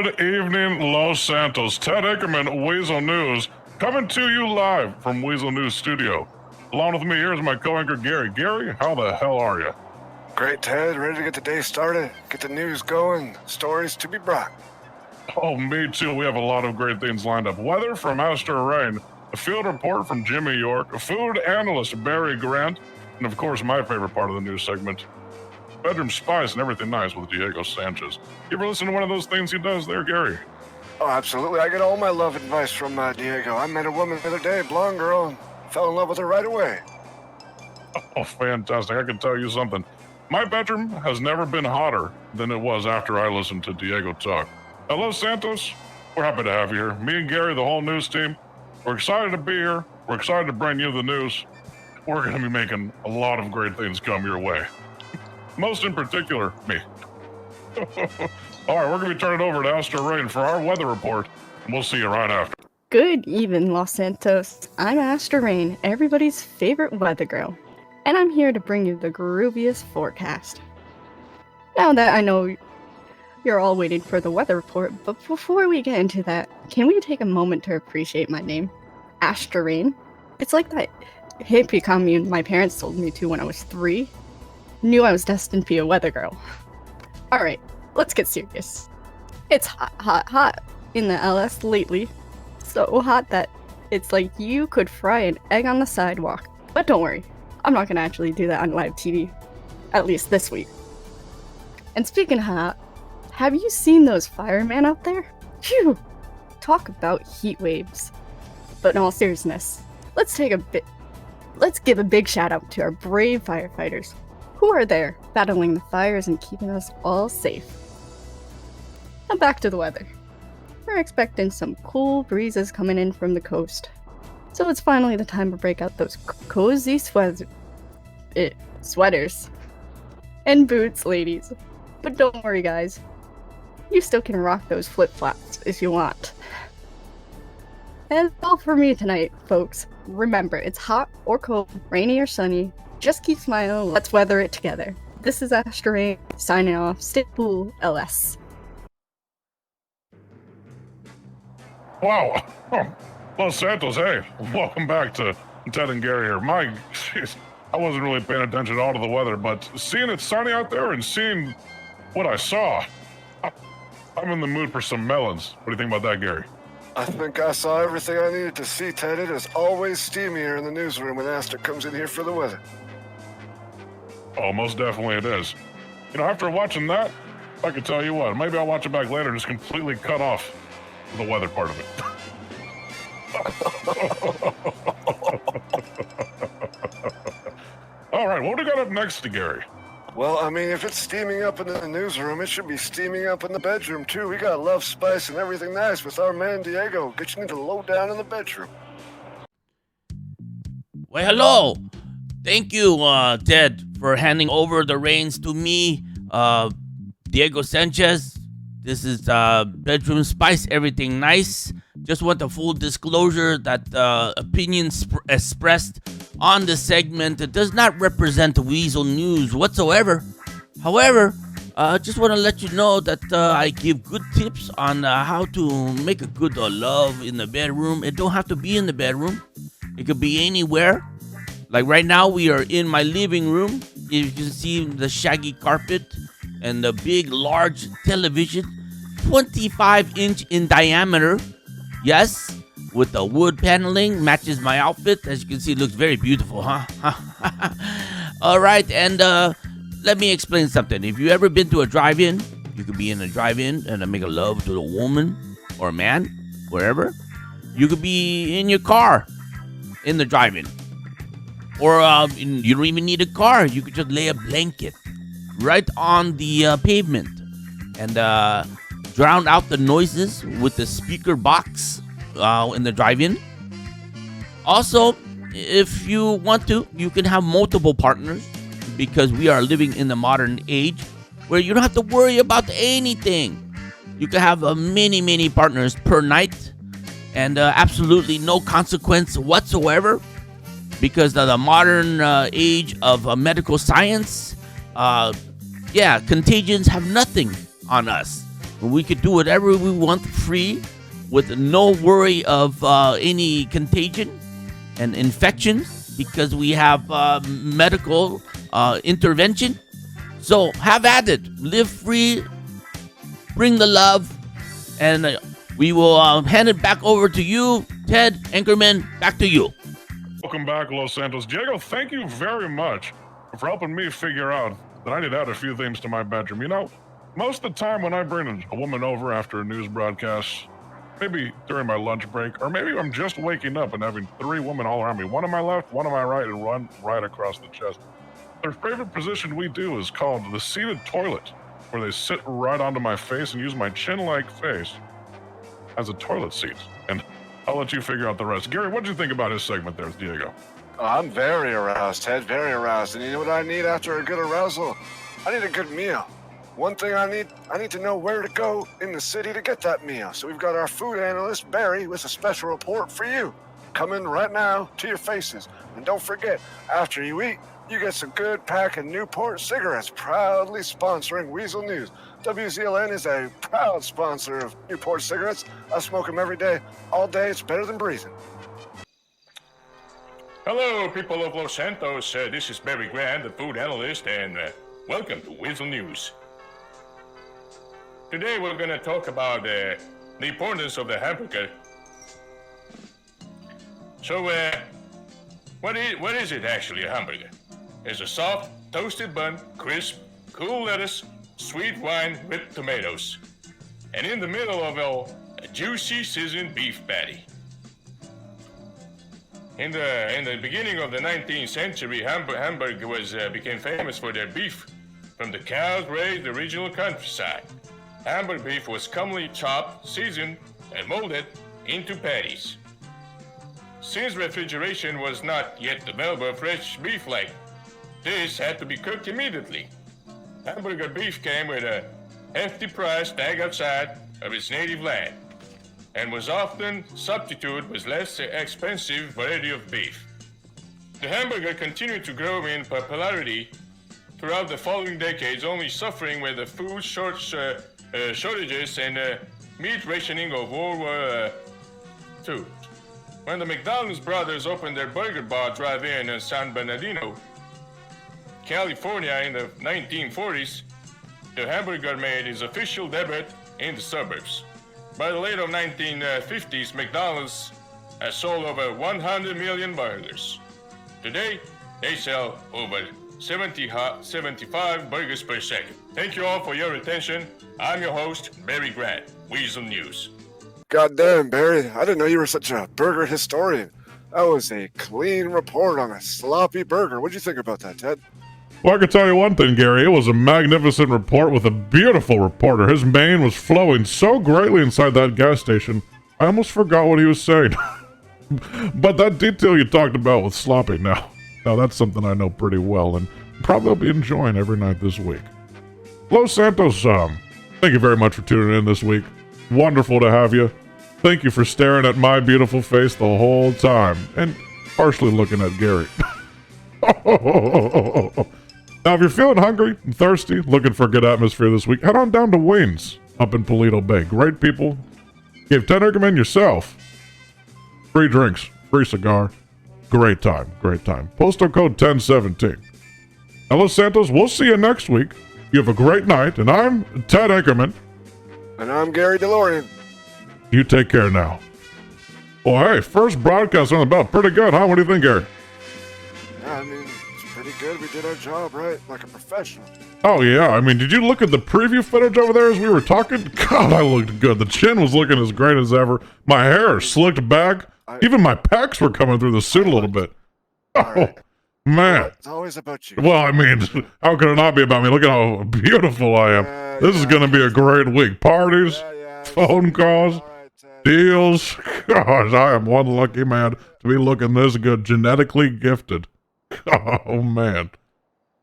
Good evening, Los Santos. Ted Anchormen, Weasel News, coming to you live from Weasel News Studio. Along with me here is my co-anchor, Gary. Gary, how the hell are you? Great, Ted. Ready to get the day started, get the news going, stories to be brought. Oh, me too. We have a lot of great things lined up. Weather from Astro Rain, a field report from Jimmy York, a food analyst, Barry Grant, and of course, my favorite part of the news segment, Bedroom Spice and Everything Nice with Diego Sanchez. You ever listen to one of those things he does there, Gary? Oh, absolutely. I get all my love advice from Diego. I met a woman the other day, blonde girl, and fell in love with her right away. Oh, fantastic. I can tell you something. My bedroom has never been hotter than it was after I listened to Diego talk. Hello, Santos. We're happy to have you here. Me and Gary, the whole news team, we're excited to be here. We're excited to bring you the news. We're going to be making a lot of great things come your way. Most in particular, me. All right, we're going to be turning over to Astro Rain for our weather report, and we'll see you right after. Good evening, Los Santos. I'm Astro Rain, everybody's favorite weather girl, and I'm here to bring you the grooviest forecast. Now that I know you're all waiting for the weather report, but before we get into that, can we take a moment to appreciate my name? Astro Rain. It's like that hippie commune my parents told me to when I was 3. Knew I was destined to be a weather girl. Alright, let's get serious. It's hot, hot, hot in the LS lately. So hot that it's like you could fry an egg on the sidewalk. But don't worry, I'm not gonna actually do that on live TV. At least this week. And speaking of hot, have you seen those firemen out there? Phew! Talk about heat waves. But in all seriousness, let's give a big shout out to our brave firefighters who are there battling the fires and keeping us all safe. Now back to the weather. We're expecting some cool breezes coming in from the coast. So it's finally the time to break out those cozy sweaters and boots, ladies. But don't worry, guys. You still can rock those flip-flops if you want. And that's all for me tonight, folks. Remember, it's hot or cold, rainy or sunny. Just keep smiling, let's weather it together. This is Astro Rain, signing off. Stay cool, LS. Wow. Los Santos, hey. Welcome back to Ted and Gary here. Jeez, I wasn't really paying attention at all to the weather, but seeing it sunny out there and seeing what I saw, I'm in the mood for some melons. What do you think about that, Gary? I think I saw everything I needed to see, Ted. It is always steamier in the newsroom when Astor comes in here for the weather. Oh, most definitely it is. You know, after watching that, I could tell you what, maybe I'll watch it back later and just completely cut off the weather part of it. All right, what do we got up next to Gary? Well, I mean, if it's steaming up in the newsroom, it should be steaming up in the bedroom, too. We got love, spice, and everything nice with our man Diego. Get you into the lowdown in the bedroom. Well, hello. Thank you, Ted, for handing over the reins to me, Diego Sanchez. This is Bedroom Spice, Everything Nice. Just want a full disclosure that opinions expressed on this segment does not represent Weasel News whatsoever. However, just want to let you know that I give good tips on how to make a good love in the bedroom. It don't have to be in the bedroom. It could be anywhere. Like right now, we are in my living room. You can see the shaggy carpet and the big, large television, 25-inch in diameter. Yes, with the wood paneling, matches my outfit. As you can see, it looks very beautiful, huh? All right, and let me explain something. If you ever been to a drive-in, you could be in a drive-in and make a love to a woman or a man, wherever. You could be in your car in the drive-in. Or you don't even need a car. You could just lay a blanket right on the pavement and drown out the noises with the speaker box in the drive-in. Also, if you want to, you can have multiple partners because we are living in the modern age where you don't have to worry about anything. You can have many partners per night and absolutely no consequence whatsoever. Because of the modern age of medical science, contagions have nothing on us. We could do whatever we want free with no worry of any contagion and infection because we have medical intervention. So have at it. Live free. Bring the love. And we will hand it back over to you, Ted, Anchorman. Back to you. Welcome back, Los Santos. Diego, thank you very much for helping me figure out that I need to add a few things to my bedroom. You know, most of the time when I bring a woman over after a news broadcast, maybe during my lunch break, or maybe I'm just waking up and having 3 women all around me, one on my left, one on my right, and one right across the chest. Their favorite position we do is called the seated toilet, where they sit right onto my face and use my chin-like face as a toilet seat. And I'll let you figure out the rest. Gary, what did you think about his segment there with Diego? Oh, I'm very aroused, Ted, very aroused. And you know what I need after a good arousal? I need a good meal. One thing I need to know where to go in the city to get that meal. So we've got our food analyst, Barry, with a special report for you. Coming right now to your faces. And don't forget, after you eat, you get some good pack of Newport cigarettes, proudly sponsoring Weasel News. WZLN is a proud sponsor of Newport cigarettes. I smoke them every day. All day, it's better than breathing. Hello, people of Los Santos. This is Barry Grant, the food analyst, and welcome to Weasel News. Today we're going to talk about the importance of the hamburger. So, what is it actually, a hamburger? It's a soft, toasted bun, crisp, cool lettuce, sweet wine with tomatoes. And in the middle of all, a juicy, seasoned beef patty. In the beginning of the 19th century, Hamburg became famous for their beef from the cows raised in the regional countryside. Hamburg beef was commonly chopped, seasoned, and molded into patties. Since refrigeration was not yet available, fresh beef like this had to be cooked immediately. Hamburger beef came with a hefty price tag outside of its native land, and was often substituted with less expensive variety of beef. The hamburger continued to grow in popularity throughout the following decades, only suffering with the food shortages and meat rationing of World War II. When the McDonald's brothers opened their burger bar drive-in in San Bernardino, California in the 1940s, the hamburger made its official debut in the suburbs. By the late 1950s, McDonald's has sold over 100 million burgers. Today, they sell over 75 burgers per second. Thank you all for your attention. I'm your host, Barry Grant, Weasel News. Goddamn, Barry, I didn't know you were such a burger historian. That was a clean report on a sloppy burger. What'd you think about that, Ted? Well, I can tell you one thing, Gary. It was a magnificent report with a beautiful reporter. His mane was flowing so greatly inside that gas station, I almost forgot what he was saying. But that detail you talked about with sloppy, now that's something I know pretty well, and probably will be enjoying every night this week. Los Santos, thank you very much for tuning in this week. Wonderful to have you. Thank you for staring at my beautiful face the whole time, and partially looking at Gary. Now, if you're feeling hungry and thirsty, looking for a good atmosphere this week, head on down to Wayne's up in Paleto Bay. Great people. Give 10 Anchormen yourself. Free drinks, free cigar. Great time, great time. Postal code 1017. Now, Los Santos, we'll see you next week. You have a great night, and I'm Ted Anchorman. And I'm Gary DeLorean. You take care now. Well, hey, first broadcast on the bell. Pretty good, huh? What do you think, Gary? Yeah, I mean, it's pretty good. We did our job, right? Like a professional. Oh, yeah. I mean, did you look at the preview footage over there as we were talking? God, I looked good. The chin was looking as great as ever. My hair slicked back. Even my pecs were coming through the suit a little bit. Oh, man. It's always about you. Well, I mean, how could it not be about me? Look at how beautiful I am. This is going to be a great week. Parties, phone calls, deals. Gosh, I am one lucky man to be looking this good. Genetically gifted. Oh, man.